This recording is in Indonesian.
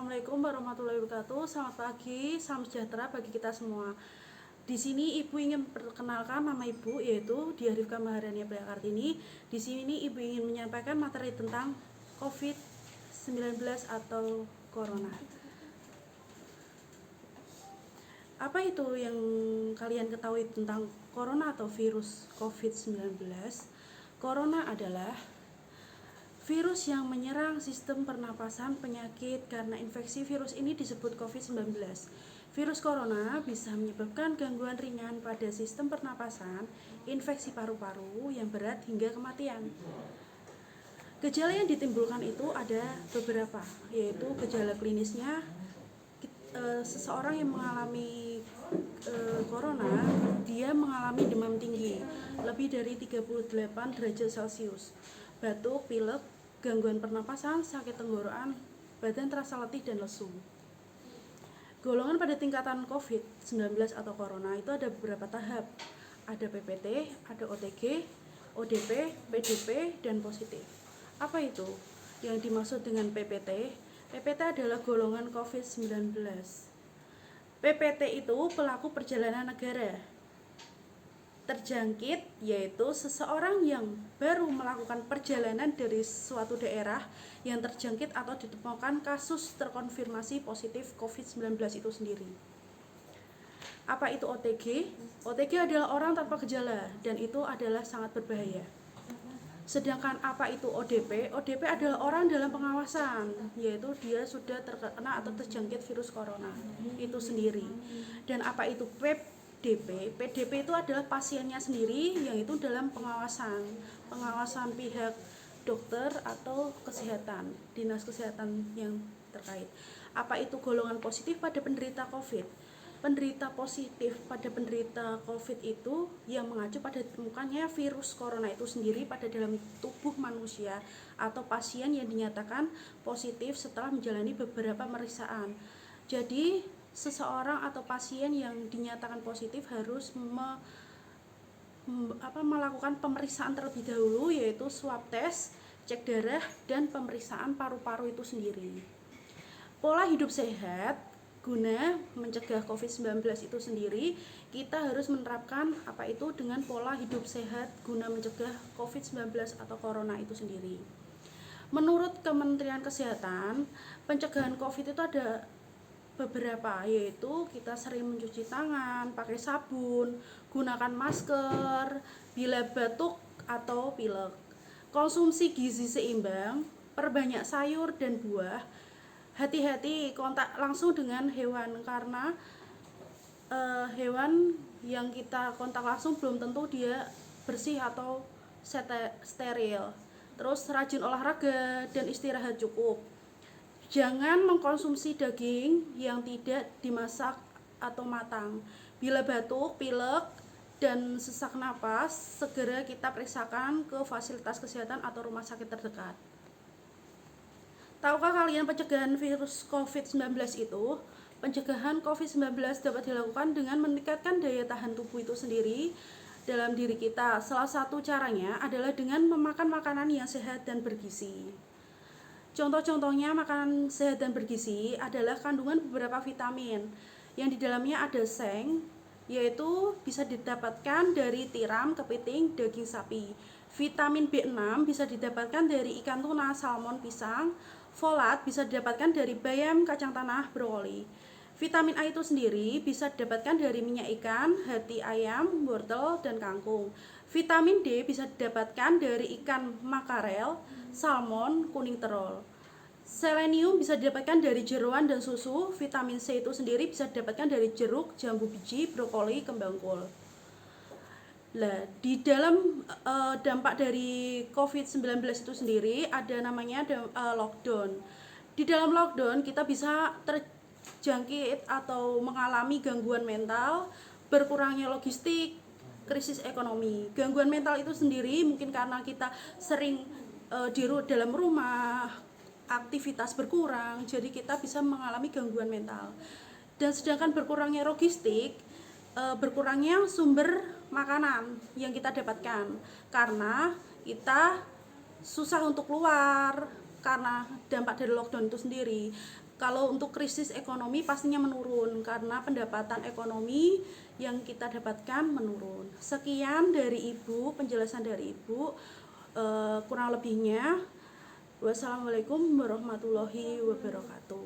Assalamualaikum warahmatullahi wabarakatuh. Selamat pagi, salam sejahtera bagi kita semua. Di sini Ibu ingin perkenalkan nama Ibu, yaitu Diarifka Maharani Priyakartini. Di sini Ibu ingin menyampaikan materi tentang COVID-19 atau Corona. Apa itu yang kalian ketahui tentang Corona atau virus COVID-19? Corona adalah virus yang menyerang sistem pernapasan penyakit. Karena infeksi virus ini disebut COVID-19. Virus corona bisa menyebabkan gangguan ringan pada sistem pernapasan, infeksi paru-paru yang berat hingga kematian. Gejala yang ditimbulkan itu ada beberapa, yaitu gejala klinisnya seseorang yang mengalami corona, dia mengalami demam tinggi lebih dari 38 derajat Celcius, batuk, pilek, gangguan pernapasan, sakit tenggorokan, badan terasa letih dan lesu. Golongan pada tingkatan COVID-19 atau Corona itu ada beberapa tahap. Ada PPT, ada OTG, ODP, PDP, dan positif. Apa itu yang dimaksud dengan PPT? PPT adalah golongan COVID-19. PPT itu pelaku perjalanan negara. Terjangkit yaitu seseorang yang baru melakukan perjalanan dari suatu daerah yang terjangkit atau ditemukan kasus terkonfirmasi positif COVID-19 itu sendiri. Apa itu OTG? OTG adalah orang tanpa gejala dan itu adalah sangat berbahaya. Sedangkan apa itu ODP? ODP adalah orang dalam pengawasan, yaitu dia sudah terkena atau terjangkit virus corona itu sendiri. Dan apa itu PDP? PDP itu adalah pasiennya sendiri yang itu dalam pengawasan pihak dokter atau kesehatan, dinas kesehatan yang terkait. Apa itu golongan positif pada penderita COVID? Penderita positif pada penderita COVID itu yang mengacu pada ditemukannya virus corona itu sendiri pada dalam tubuh manusia atau pasien yang dinyatakan positif setelah menjalani beberapa pemeriksaan. Jadi seseorang atau pasien yang dinyatakan positif harus melakukan pemeriksaan terlebih dahulu, yaitu swab test, cek darah, dan pemeriksaan paru-paru itu sendiri. Pola hidup sehat guna mencegah COVID-19 itu sendiri, kita harus menerapkan apa itu dengan pola hidup sehat guna mencegah COVID-19 atau Corona itu sendiri. Menurut Kementerian Kesehatan, pencegahan COVID itu ada beberapa, yaitu kita sering mencuci tangan, pakai sabun, gunakan masker, bila batuk atau pilek. Konsumsi gizi seimbang, perbanyak sayur dan buah. Hati-hati kontak langsung dengan hewan, karena hewan yang kita kontak langsung belum tentu dia bersih atau steril. Terus rajin olahraga dan istirahat cukup. Jangan mengkonsumsi daging yang tidak dimasak atau matang. Bila batuk, pilek, dan sesak napas, segera kita periksakan ke fasilitas kesehatan atau rumah sakit terdekat. Tahukah kalian pencegahan virus COVID-19 itu? Pencegahan COVID-19 dapat dilakukan dengan meningkatkan daya tahan tubuh itu sendiri dalam diri kita. Salah satu caranya adalah dengan memakan makanan yang sehat dan bergizi. Contoh-contohnya makanan sehat dan bergizi adalah kandungan beberapa vitamin yang di dalamnya ada seng, yaitu bisa didapatkan dari tiram, kepiting, daging sapi. Vitamin B6 bisa didapatkan dari ikan tuna, salmon, pisang. Folat bisa didapatkan dari bayam, kacang tanah, brokoli. Vitamin A itu sendiri bisa didapatkan dari minyak ikan, hati ayam, wortel, dan kangkung. Vitamin D bisa didapatkan dari ikan makarel, salmon, kuning terol. Selenium bisa didapatkan dari jeroan dan susu. Vitamin C itu sendiri bisa didapatkan dari jeruk, jambu biji, brokoli, kembang kol. Nah, di dalam dampak dari COVID-19 itu sendiri ada namanya lockdown. Di dalam lockdown kita bisa terjangkit atau mengalami gangguan mental, berkurangnya logistik, krisis ekonomi. Gangguan mental itu sendiri mungkin karena kita sering di dalam rumah, aktivitas berkurang, jadi kita bisa mengalami gangguan mental. Dan sedangkan berkurangnya logistik, berkurangnya sumber makanan yang kita dapatkan karena kita susah untuk keluar karena dampak dari lockdown itu sendiri. Kalau untuk krisis ekonomi pastinya menurun karena pendapatan ekonomi yang kita dapatkan menurun. Sekian dari Ibu, penjelasan dari Ibu. Kurang lebihnya, wassalamualaikum warahmatullahi wabarakatuh.